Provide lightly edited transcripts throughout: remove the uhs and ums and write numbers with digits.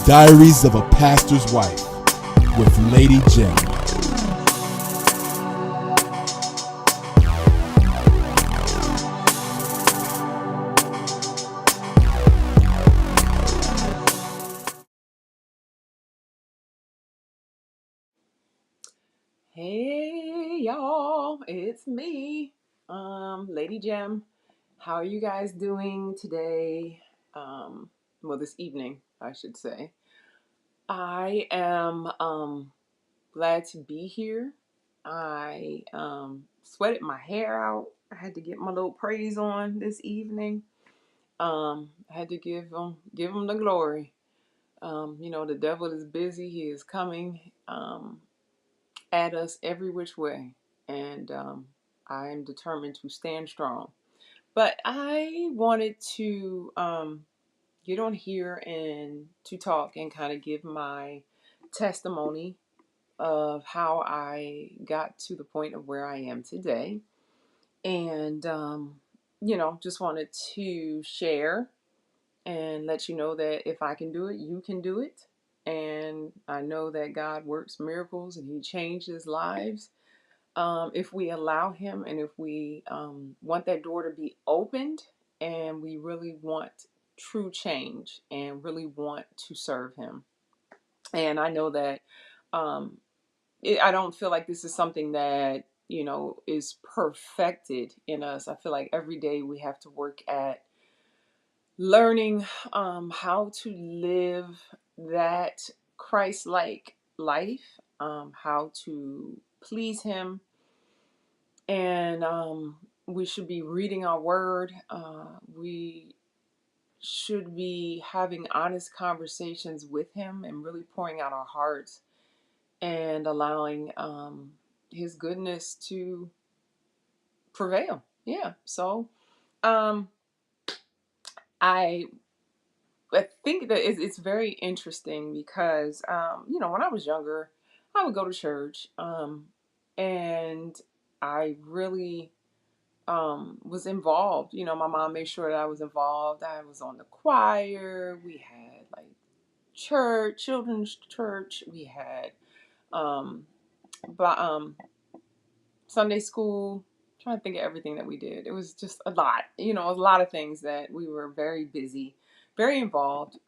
Diaries of a Pastor's Wife with Lady Jim. Hey y'all, it's me, Lady Jim. How are you guys doing today? Well, this evening, I should say. I am glad to be here. I sweated my hair out. I had to get my little praise on this evening. I had to give him the glory. The devil is busy. He is coming. At us every which way. And I am determined to stand strong. But I wanted to get on here and to talk and kind of give my testimony of how I got to the point of where I am today. And, just wanted to share and let you know that if I can do it, you can do it. And I know that God works miracles and He changes lives if we allow Him, and if we want that door to be opened, and we really want true change and really want to serve Him. And I know that I don't feel like this is something that is perfected in us. I feel like every day we have to work at learning how to live that Christ-like life, how to please Him. And we should be reading our word. We should be having honest conversations with Him and really pouring out our hearts and allowing His goodness to prevail. Yeah. So um, I I think that it's very interesting because when I was younger, I would go to church, and I really was involved. My mom made sure that I was involved. I was on the choir. We had like church, children's church. We had um, but, Sunday school. I'm trying to think of everything that we did. It was just a lot. It was a lot of things that we were very busy, very involved.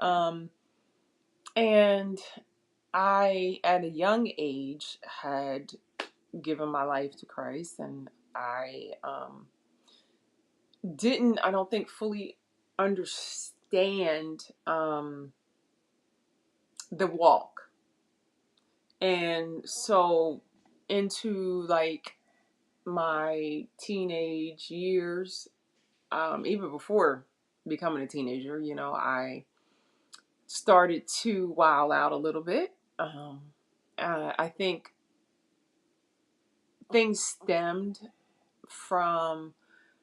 And I, at a young age, had given my life to Christ, and I I don't think, fully understand the walk. And so into like my teenage years, even before becoming a teenager, I started to wild out a little bit. I think things stemmed from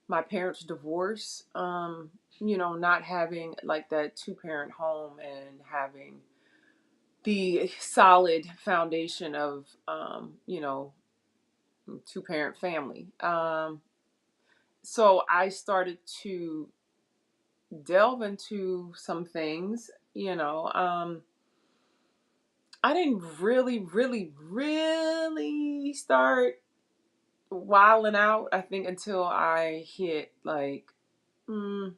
my parents' divorce, not having like that two-parent home and having the solid foundation of, two-parent family. So I started to delve into some things, I didn't really, really, really start wilding out, I think, until I hit like, I'm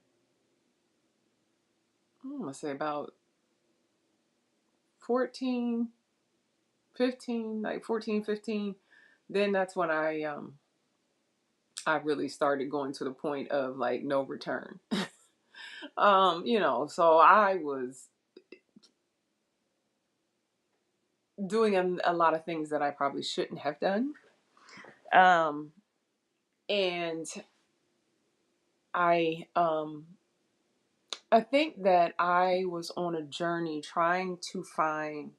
gonna say about 14, 15, like 14, 15. Then that's when I really started going to the point of like no return. So I was doing a lot of things that I probably shouldn't have done. Um, and I I think that I was on a journey trying to find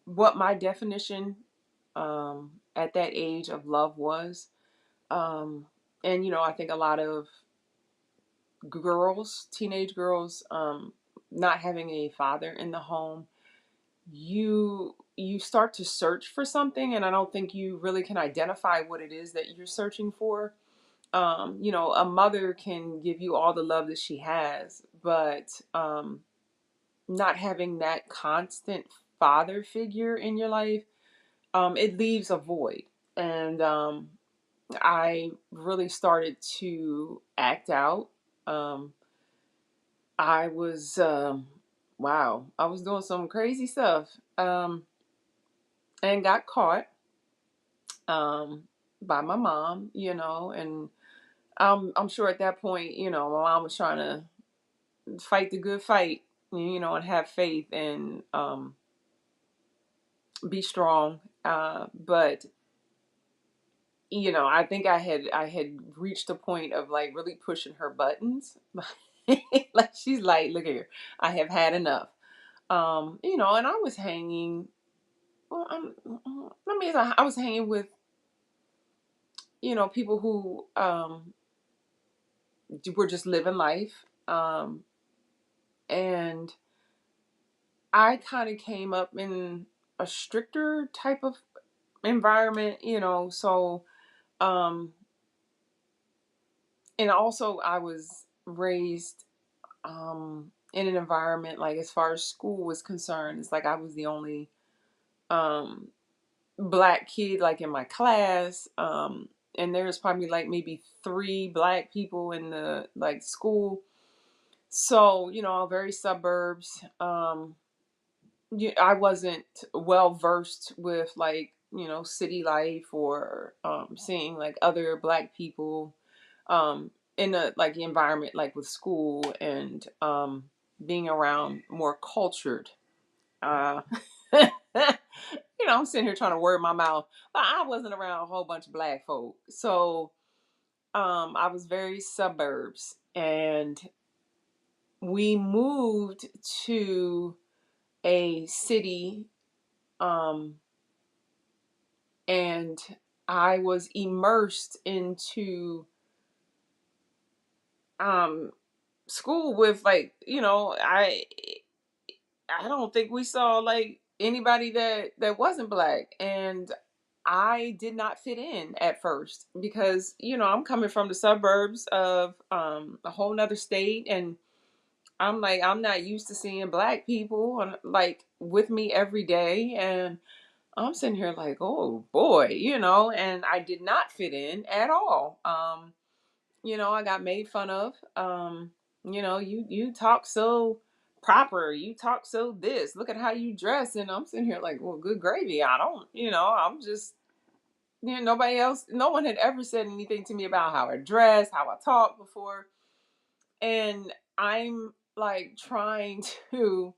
what my definition at that age of love was. Um, and I think a lot of girls, teenage girls, not having a father in the home, you start to search for something, and I don't think you really can identify what it is that you're searching for. you know, a mother can give you all the love that she has, but not having that constant father figure in your life, it leaves a void. And I really started to act out. Um, I was, wow, I was doing some crazy stuff, and got caught, um, by my mom, you know, and I'm sure at that point, you know, my mom was trying to fight the good fight, you know, and have faith and be strong. But you know, I think I had reached a point of like really pushing her buttons. Like she's like, look here, I have had enough. You know, and I was hanging. Well, I was hanging with, you know, people who were just living life, and I kind of came up in a stricter type of environment, you know. So, um, and also I was raised in an environment like as far as school was concerned, it's like I was the only um black kid like in my class. And there's probably like maybe three black people in the like school. So, you know, very suburbs. I wasn't well versed with like, you know, city life or seeing like other black people in a like environment like with school and being around more cultured. Uh, you know, I'm sitting here trying to word my mouth, but I wasn't around a whole bunch of black folk, so I was very suburbs, and we moved to a city. Um, and I was immersed into um school with like, you know, I don't think we saw like anybody that wasn't black, and I did not fit in at first because, you know, I'm coming from the suburbs of a whole nother state, and I'm like, I'm not used to seeing black people and like with me every day, and I'm sitting here like, oh boy, you know, and I did not fit in at all. You know, I got made fun of. You know, you talk so proper, you talk so this, look at how you dress, and I'm sitting here like, well, good gravy. I don't, you know, I'm just, you know, nobody else, no one had ever said anything to me about how I dress, how I talk before, and I'm like trying to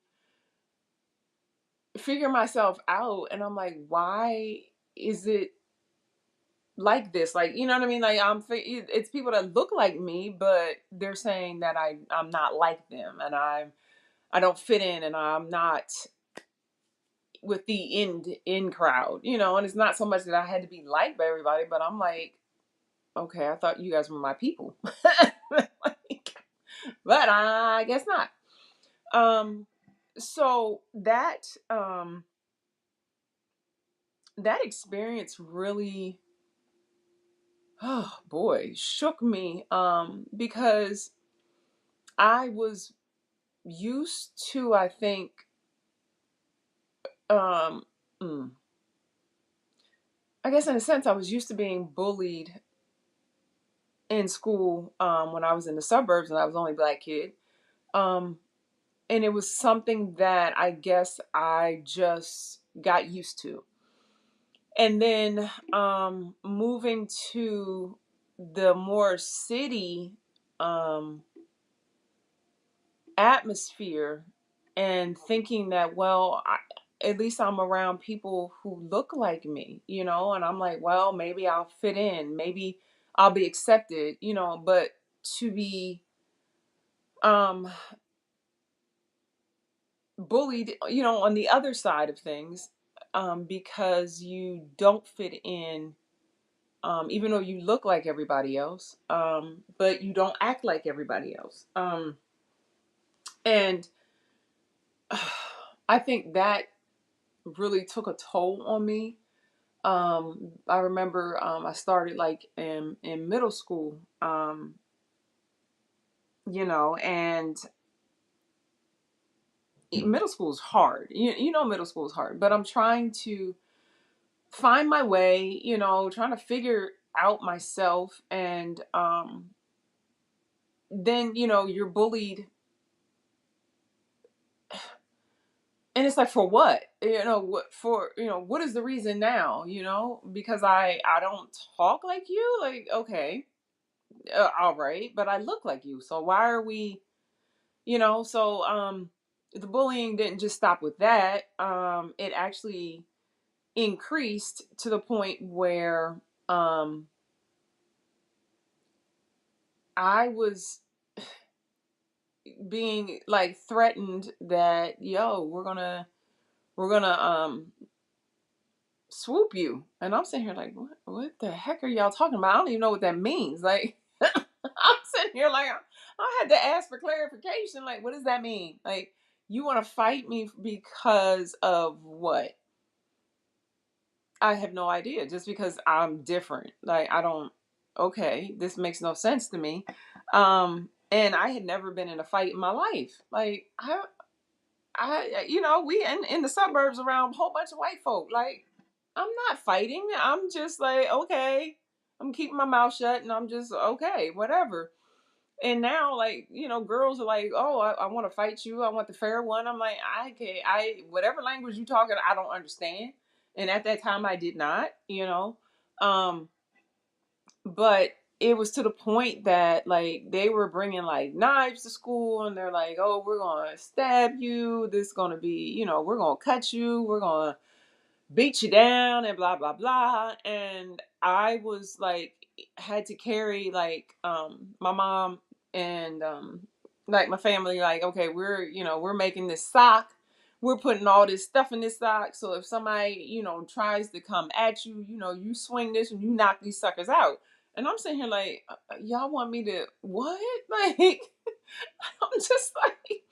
figure myself out, and I'm like, why is it like this? Like, you know what I mean? Like, it's people that look like me, but they're saying that I'm not like them, and I don't fit in, and I'm not with the in crowd, you know. And it's not so much that I had to be liked by everybody, but I'm like, okay, I thought you guys were my people. Like, but I guess not. So that experience really, oh boy, shook me, because I was used to, I think, um mm, I guess in a sense I was used to being bullied in school, when I was in the suburbs and I was the only black kid. Um and it was something that I guess I just got used to. And then moving to the more city um atmosphere, and thinking that, well, at least I'm around people who look like me, you know, and I'm like, well, maybe I'll fit in, maybe I'll be accepted, you know. But to be um bullied, you know, on the other side of things, because you don't fit in, even though you look like everybody else, but you don't act like everybody else, and I think that really took a toll on me. I remember I started like in middle school, and middle school is hard. Middle school is hard, but I'm trying to find my way, trying to figure out myself. And then, you're bullied. And it's like, for what? What for, what is the reason now, because I don't talk like you. Like, okay, all right, but I look like you. So why are we, so the bullying didn't just stop with that. It actually increased to the point where um I was being like threatened that, yo, we're gonna swoop you. And I'm sitting here like, what the heck are y'all talking about? I don't even know what that means. Like, I'm sitting here like, I had to ask for clarification. Like, what does that mean? Like, you want to fight me because of what? I have no idea. Just because I'm different. Like, I don't, okay, this makes no sense to me. And I had never been in a fight in my life. Like, we in the suburbs around a whole bunch of white folk. Like, I'm not fighting. I'm just like, okay, I'm keeping my mouth shut, and I'm just okay, whatever. And now, like, girls are like, oh, I want to fight you. I want the fair one. I'm like, I can't. Whatever language you talking, I don't understand. And at that time, I did not. Um, but it was to the point that like they were bringing like knives to school, and they're like, oh, we're gonna stab you. This is gonna be, we're gonna cut you. We're gonna beat you down and blah blah blah. And I was like, had to carry like my mom and like my family, like, okay, we're making this sock, we're putting all this stuff in this sock, so if somebody tries to come at you, you swing this and you knock these suckers out. And I'm sitting here like, y'all want me to what? Like, I'm just like,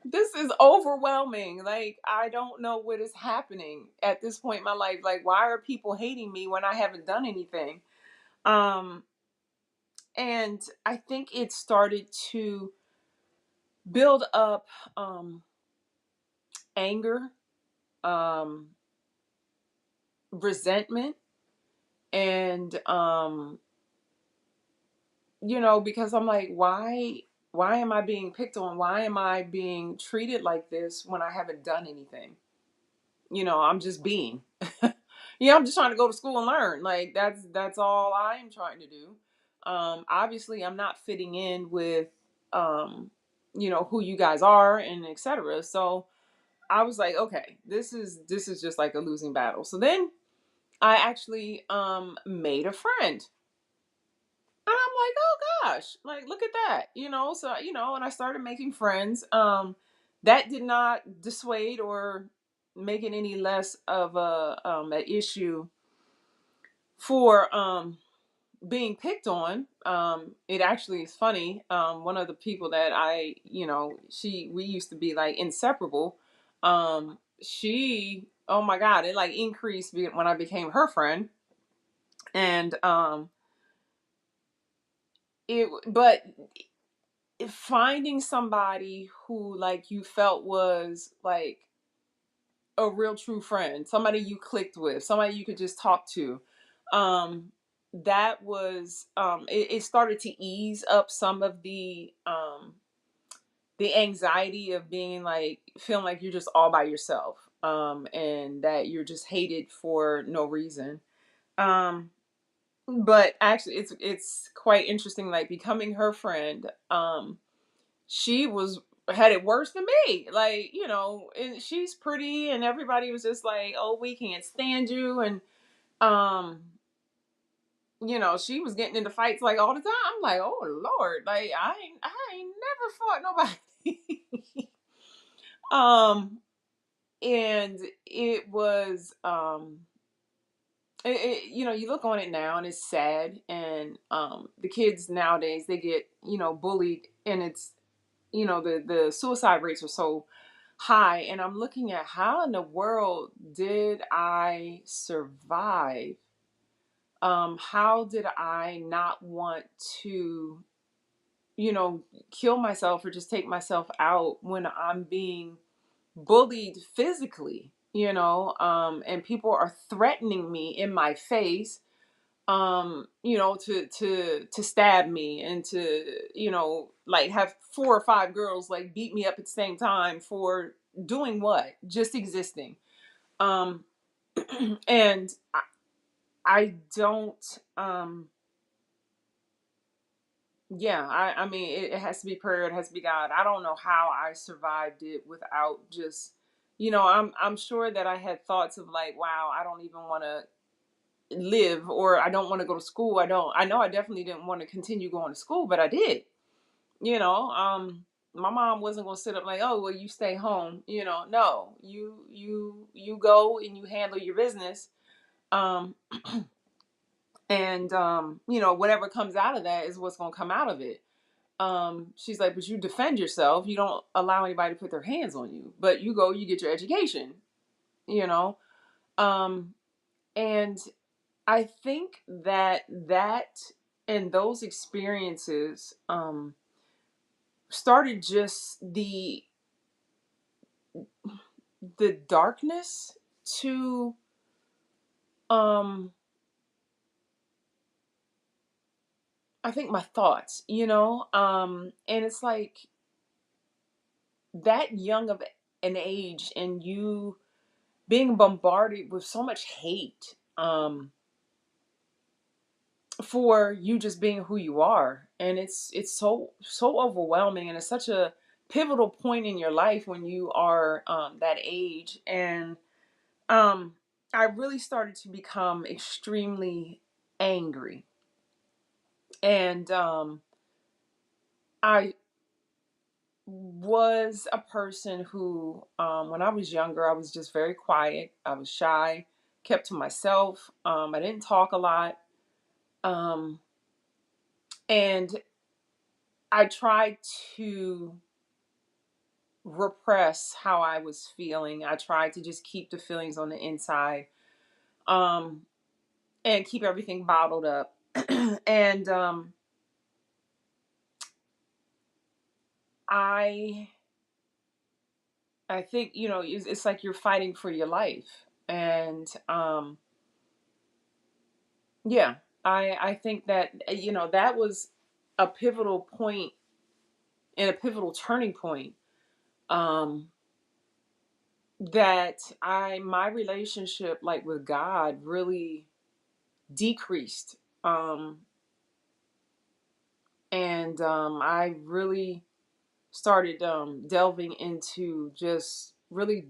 this is overwhelming. Like, I don't know what is happening at this point in my life. Like, why are people hating me when I haven't done anything? Um, and I think it started to build up anger, um, resentment, and because I'm like, why am I being picked on? Why am I being treated like this when I haven't done anything? I'm just being. I'm just trying to go to school and learn. Like, that's all I am trying to do. Obviously I'm not fitting in with who you guys are and etc. So I was like, okay, this is just like a losing battle. So then I actually made a friend. And I'm like, oh gosh, like, look at that. So and I started making friends. That did not dissuade or make it any less of an issue for being picked on. It actually is funny. One of the people that we used to be like inseparable. She, oh my God, it like increased when I became her friend. And but finding somebody who like you felt was like a real true friend, somebody you clicked with, somebody you could just talk to, that was it started to ease up some of the anxiety of being like feeling like you're just all by yourself, and that you're just hated for no reason. um but actually it's quite interesting, like becoming her friend. She had it worse than me. Like, and she's pretty, and everybody was just like, "Oh, we can't stand you." And um, she was getting into fights like all the time. I'm like, "Oh Lord!" Like, I ain't never fought nobody. um, and it was you look on it now and it's sad. And the kids nowadays, they get bullied, and it's the suicide rates are so high, and I'm looking at how in the world did I survive? How did I not want to, kill myself or just take myself out when I'm being bullied physically, and people are threatening me in my face, to stab me and to, like have 4 or 5 girls like beat me up at the same time for doing what? Just existing. Um, and I don't, yeah, I mean, it has to be prayer. It has to be God. I don't know how I survived it without just, I'm sure that I had thoughts of like, wow, I don't even want to live, or I don't want to go to school. I know I definitely didn't want to continue going to school, but I did, you know, my mom wasn't going to sit up like, oh, well, you stay home, no, you go and you handle your business. Um, and, whatever comes out of that is what's going to come out of it. She's like, but you defend yourself. You don't allow anybody to put their hands on you, but you go, you get your education, you know? Um, and I think that and those experiences, started just the darkness to, um, I think my thoughts, and it's like that young of an age and you being bombarded with so much hate, for you just being who you are, and it's so overwhelming, and it's such a pivotal point in your life when you are, that age. And um I really started to become extremely angry. And I was a person who, when I was younger, I was just very quiet. I was shy, kept to myself. I didn't talk a lot. um and I tried to repress how I was feeling. I tried to just keep the feelings on the inside, um, and keep everything bottled up. And I I think, it's like you're fighting for your life. And yeah, I think that, that was a pivotal point and a pivotal turning point, um that I my relationship like with God really decreased. And I really started, delving into just really,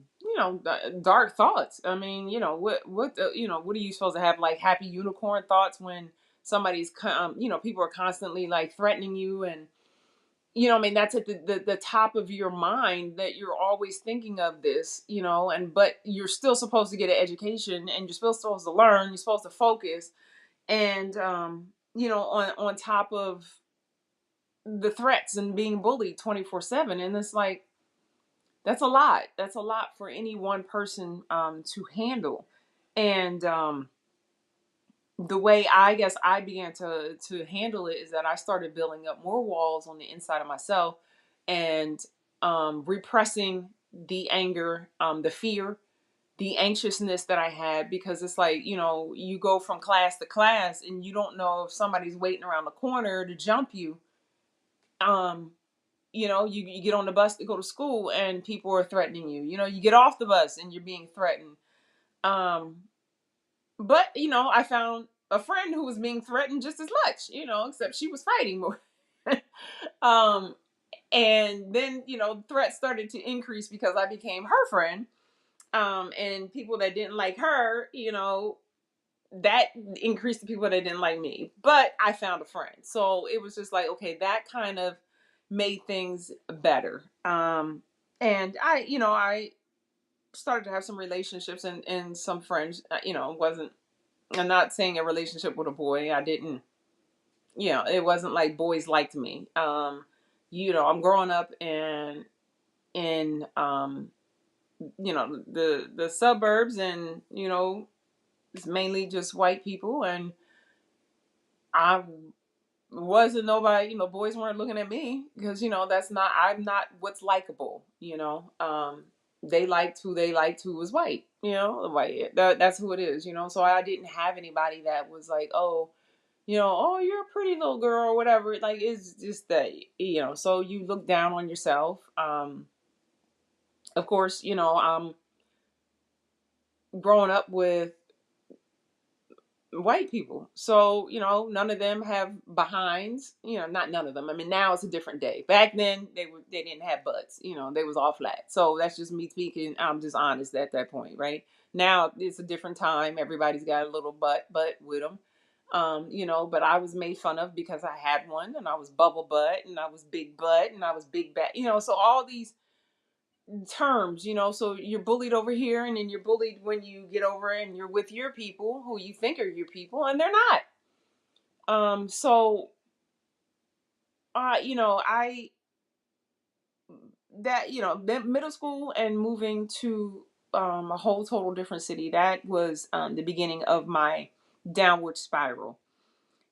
dark thoughts. I mean, what are you supposed to have, like happy unicorn thoughts when people are constantly like threatening you, and I mean, that's at the top of your mind, that you're always thinking of this, and but you're still supposed to get an education, and you're still supposed to learn, you're supposed to focus. And on top of the threats and being bullied 24/7. And it's like, that's a lot for any one person, to handle. And the way I guess I began to handle it is that I started building up more walls on the inside of myself, and repressing the anger, the fear, the anxiousness that I had, because it's like, you go from class to class and you don't know if somebody's waiting around the corner to jump you. um you get on the bus to go to school and people are threatening you. You get off the bus and you're being threatened. um but I found a friend who was being threatened just as much, except she was fighting more. um and then threats started to increase because I became her friend. And people that didn't like her, that increased the people that didn't like me. But I found a friend. So it was just like, okay, that kind of made things better. And I started to have some relationships and some friends. Wasn't I'm not saying a relationship with a boy. I didn't, it wasn't like boys liked me. I'm growing up in the suburbs, and it's mainly just white people, and I wasn't nobody, boys weren't looking at me because that's not I'm not what's likable. They liked who they liked, who was white, white. That's who it is. So I didn't have anybody that was like, oh, oh, you're a pretty little girl or whatever. Like, it's just that, so you look down on yourself. Of course, I'm growing up with white people. So, none of them have behinds, not none of them. I mean, now it's a different day. Back then they didn't have butts, they was all flat. So that's just me speaking. I'm just honest at that point, right? Now it's a different time. Everybody's got a little butt with them. But I was made fun of because I had one, and I was bubble butt, and I was big butt, and I was big back, so all these terms, so you're bullied over here, and then you're bullied when you get over and you're with your people who you think are your people, and they're not. So I that middle school and moving to a whole total different city, that was the beginning of my downward spiral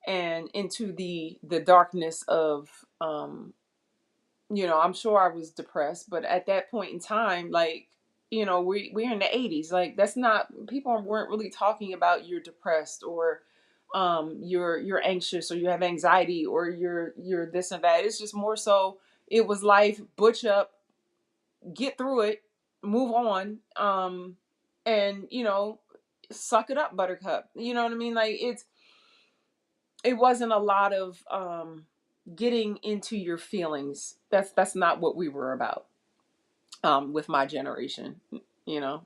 and into the darkness of I'm sure I was depressed, but at that point in time, like, we're in the 80s. Like, that's not, people weren't really talking about you're depressed, or you're anxious, or you have anxiety, or you're this and that. It's just more so it was life, butch up, get through it, move on, and suck it up, buttercup. You know what I mean? Like, it wasn't a lot of getting into your feelings. That's not what we were about with my generation. You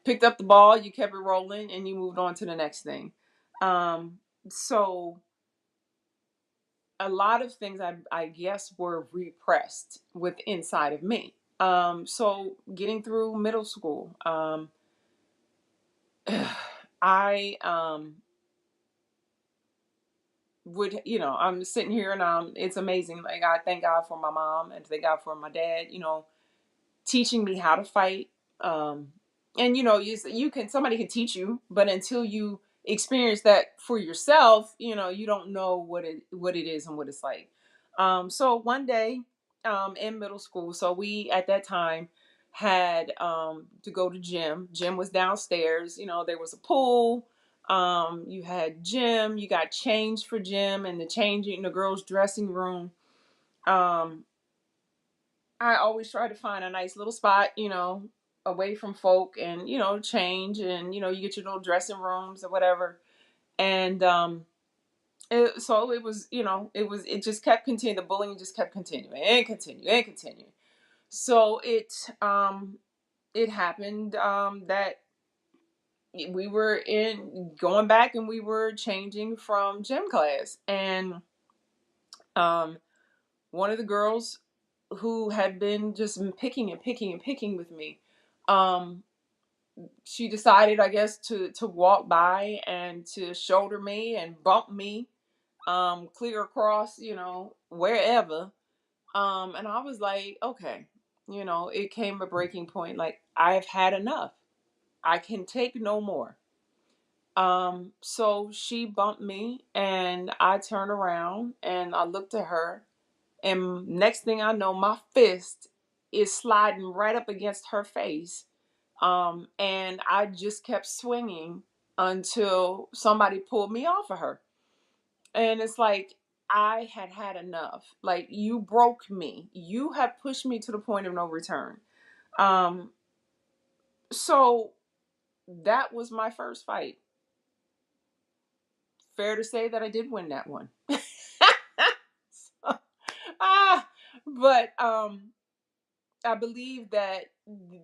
picked up the ball, you kept it rolling, and you moved on to the next thing. So a lot of things I guess were repressed with inside of me. So getting through middle school, I would, I'm sitting here, and it's amazing. Like, I thank God for my mom, and thank God for my dad, teaching me how to fight. And you can, somebody can teach you, but until you experience that for yourself, you don't know what it is and what it's like. So one day, in middle school, so we at that time had to go to gym. Gym was downstairs. There was a pool. You had gym. You got changed for gym, and the changing in the girls' dressing room. Um, I always try to find a nice little spot, away from folk, and change, and you get your little dressing rooms or whatever. And so it was, it just kept continuing. The bullying just kept continuing and continuing and continuing. So it happened that we were in going back, and we were changing from gym class, and um one of the girls who had been just picking and picking and picking with me, um, she decided, I guess, to walk by and to shoulder me and bump me, clear across, wherever. And I was like, okay, it came a breaking point. Like, I've had enough. I can take no more. So she bumped me, and I turned around and I looked at her. And next thing I know, my fist is sliding right up against her face. And I just kept swinging until somebody pulled me off of her. And it's like, I had had enough. Like, you broke me. You have pushed me to the point of no return. Um, so that was my first fight. Fair to say that I did win that one. So, ah, but I believe that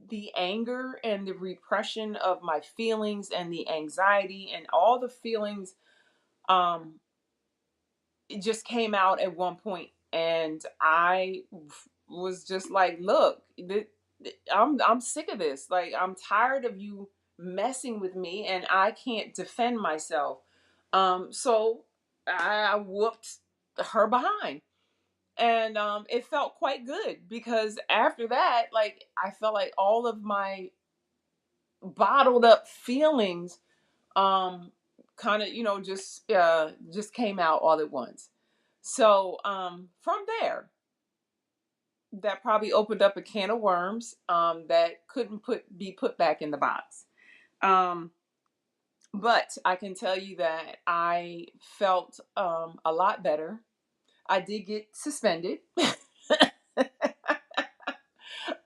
the anger and the repression of my feelings and the anxiety and all the feelings, um it just came out at one point, and I was just like, look, I'm sick of this. Like, I'm tired of you messing with me, and I can't defend myself. So I whooped her behind. And it felt quite good because after that, like, I felt like all of my bottled up feelings um kind of, just came out all at once. So from there, that probably opened up a can of worms that couldn't be put back in the box. Um but I can tell you that I felt a lot better. I did get suspended.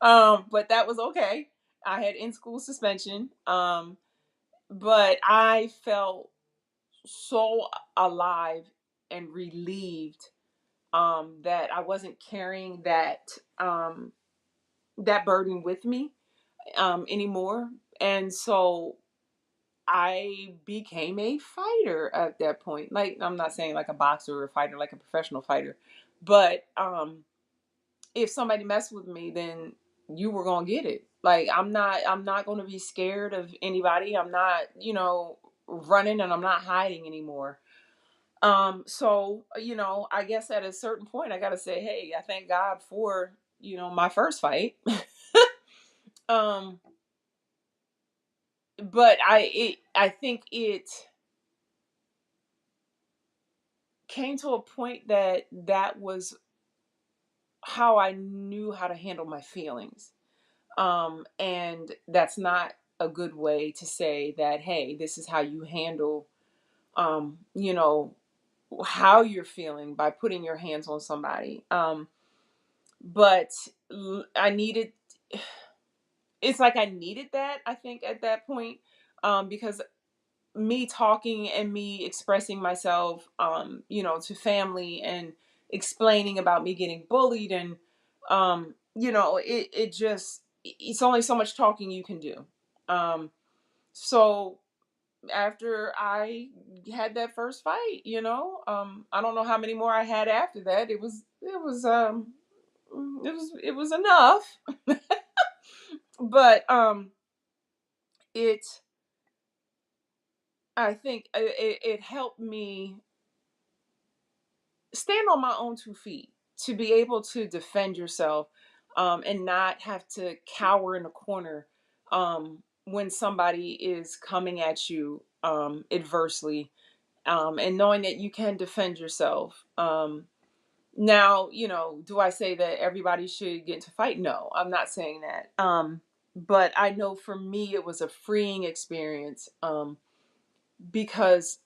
But that was okay. I had in school suspension. But I felt so alive and relieved that I wasn't carrying that burden with me anymore. And so I became a fighter at that point. Like, I'm not saying like a boxer or a fighter, like a professional fighter, but if somebody messed with me, then you were gonna get it. Like, I'm not gonna be scared of anybody. I'm not, running, and I'm not hiding anymore. So, I guess at a certain point I gotta say, hey, I thank God for, my first fight. um, but I think it came to a point that was how I knew how to handle my feelings. And that's not a good way to say that, hey, this is how you handle, um, you know, how you're feeling by putting your hands on somebody. But I needed, it's like I needed that, I think, at that point, because me talking and me expressing myself, to family and explaining about me getting bullied and, it just, it's only so much talking you can do. So after I had that first fight, I don't know how many more I had after that. It was enough. But it I think it helped me stand on my own 2 feet, to be able to defend yourself, and not have to cower in a corner when somebody is coming at you adversely, and knowing that you can defend yourself. Now, do I say that everybody should get into fight? No, I'm not saying that. But I know for me, it was a freeing experience, because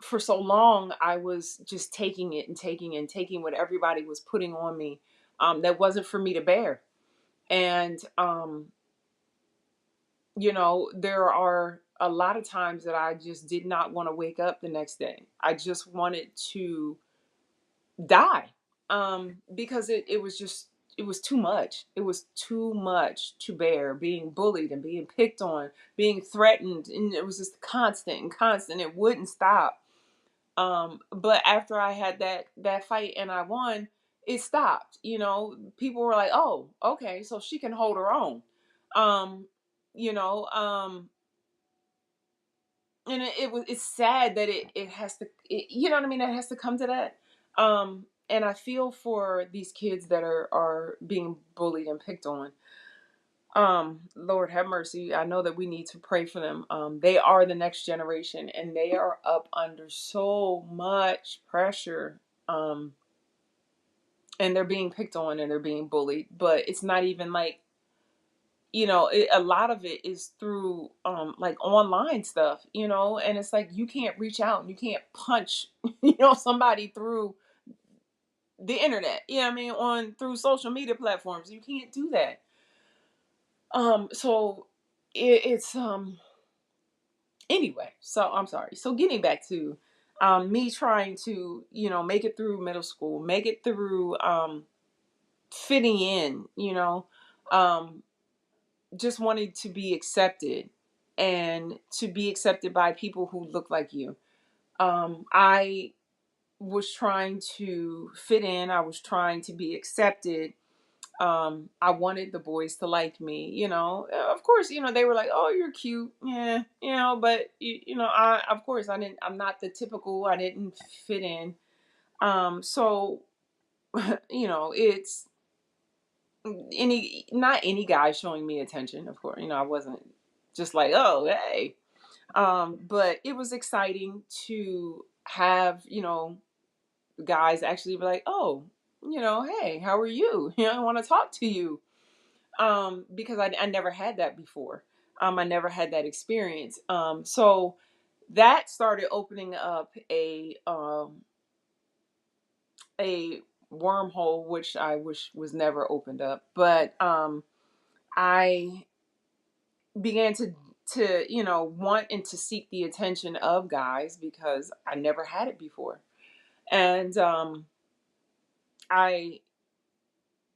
for so long I was just taking it and taking and taking what everybody was putting on me, that wasn't for me to bear. And there are a lot of times that I just did not want to wake up the next day. I just wanted to die, because it was too much. It was too much to bear, being bullied and being picked on, being threatened, and it was just constant and constant. It wouldn't stop. But after I had that fight and I won, it stopped. People were like, "Oh, okay, so she can hold her own." Um, you know, and it's sad that it has to, you know what I mean? It has to come to that. And I feel for these kids that are being bullied and picked on. Lord have mercy. I know that we need to pray for them. They are the next generation, and they are up under so much pressure. Um, and they're being picked on and they're being bullied, but it's not even like, a lot of it is through like online stuff, and it's like you can't reach out and you can't punch somebody through the internet. I mean, on through social media platforms, you can't do that. So it's anyway, so I'm sorry. So getting back to me trying to, make it through middle school, make it through fitting in, um, just wanted to be accepted and to be accepted by people who look like you. I was trying to fit in, I was trying to be accepted. I wanted the boys to like me, of course, they were like, "Oh, you're cute." Yeah, but I, of course, I'm not the typical, I didn't fit in. So it's not any guy showing me attention, of course. I wasn't just like, oh, hey. But it was exciting to have, guys actually be like, oh, hey, how are you? I want to talk to you. Because I never had that before. I never had that experience. So that started opening up a wormhole, which I wish was never opened up. But I began to want and to seek the attention of guys because I never had it before. And I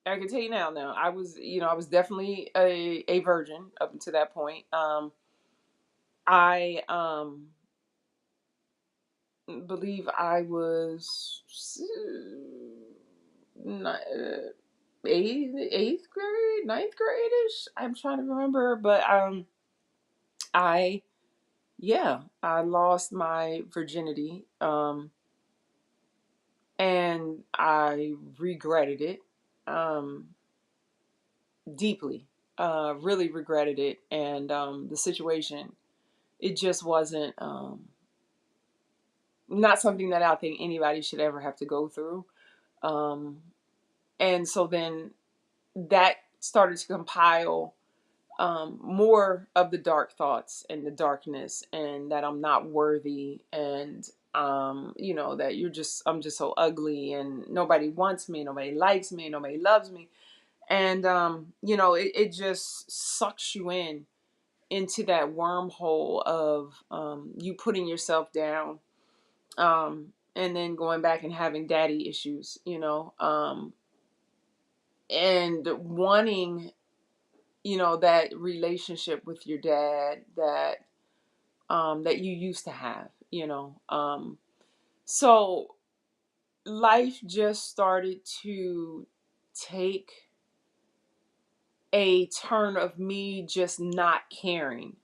I can tell you now I was definitely a virgin up until that point. I believe I was eighth grade, ninth grade-ish. I'm trying to remember, but I yeah, I lost my virginity, and I regretted it, um, deeply. Really regretted it, and the situation. It just wasn't not something that I think anybody should ever have to go through. Um, and so then that started to compile more of the dark thoughts and the darkness, and that I'm not worthy, and that I'm just so ugly, and nobody wants me, nobody likes me, nobody loves me, and it just sucks you into that wormhole of you putting yourself down, and then going back and having daddy issues, and wanting that relationship with your dad that you used to have, so life just started to take a turn of me just not caring.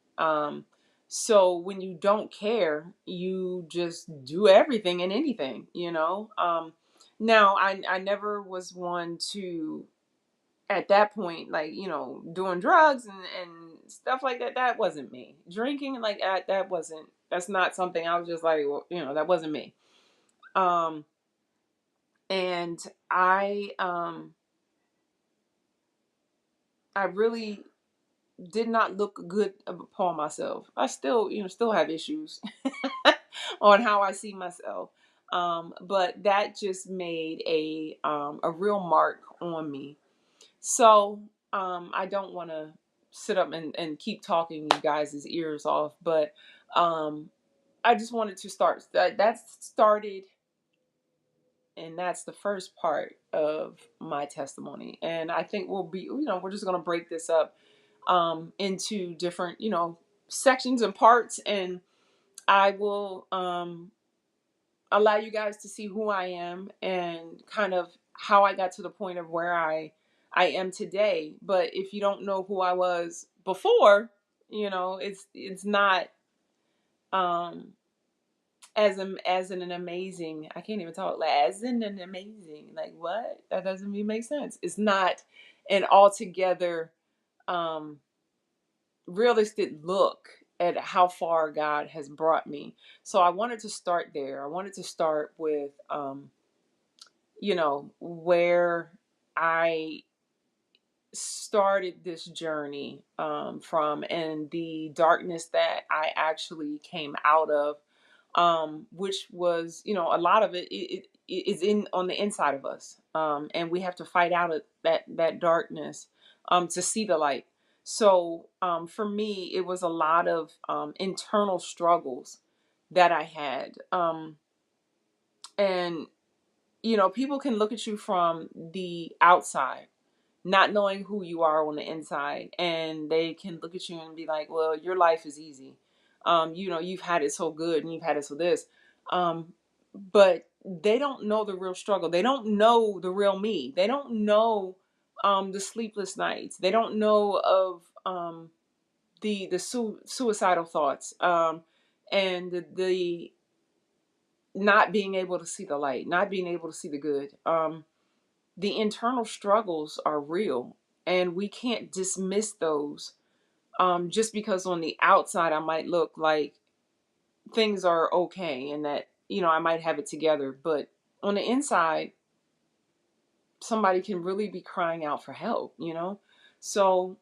So when you don't care, you just do everything and anything, now I never was one to, at that point, like, doing drugs and stuff like that. That wasn't me. Drinking like that's not something I was just like, well, that wasn't me. um and I really did not look good upon myself. I still still have issues on how I see myself. But that just made a real mark on me. So I don't want to sit up and keep talking you guys' ears off, but um, I just wanted to start. That started, and that's the first part of my testimony. And I think we're just gonna break this up into different, sections and parts, and I will allow you guys to see who I am and kind of how I got to the point of where I am today. But if you don't know who I was before, it's not um as in an amazing, I can't even talk, like as in an amazing, like what? That doesn't even make sense. It's not an altogether um realistic look at how far God has brought me. So I wanted to start there. I wanted to start with where I started this journey from, and the darkness that I actually came out of, which was, a lot of it is in on the inside of us, and we have to fight out that darkness to see the light. So for me, it was a lot of internal struggles that I had, and people can look at you from the outside, not knowing who you are on the inside, and they can look at you and be like, well, your life is easy. You've had it so good and you've had it so this. But they don't know the real struggle. They don't know the real me. They don't know the sleepless nights. They don't know of the suicidal thoughts, and the not being able to see the light, not being able to see the good. the internal struggles are real, and we can't dismiss those just because on the outside I might look like things are okay and that, I might have it together. But on the inside, somebody can really be crying out for help. So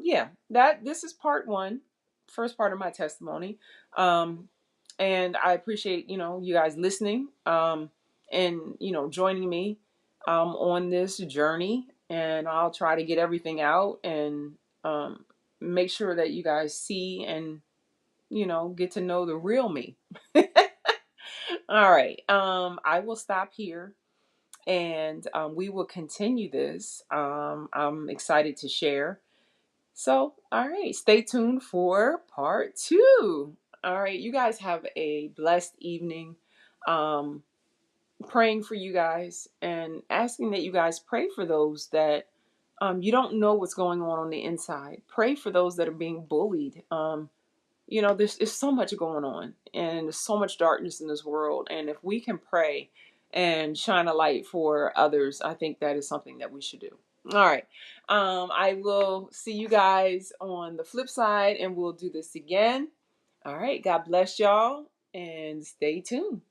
yeah, that this is part one, first part of my testimony. And I appreciate, you guys listening, and joining me on this journey. And I'll try to get everything out and make sure that you guys see and get to know the real me. All right, I will stop here, and we will continue this. I'm excited to share. So, all right, stay tuned for part two. All right, you guys have a blessed evening. Um, Praying for you guys and asking that you guys pray for those that you don't know what's going on the inside. Pray for those that are being bullied. There's so much going on, and there's so much darkness in this world. And if we can pray and shine a light for others, I think that is something that we should do. All right. I will see you guys on the flip side, and we'll do this again. All right. God bless y'all, and stay tuned.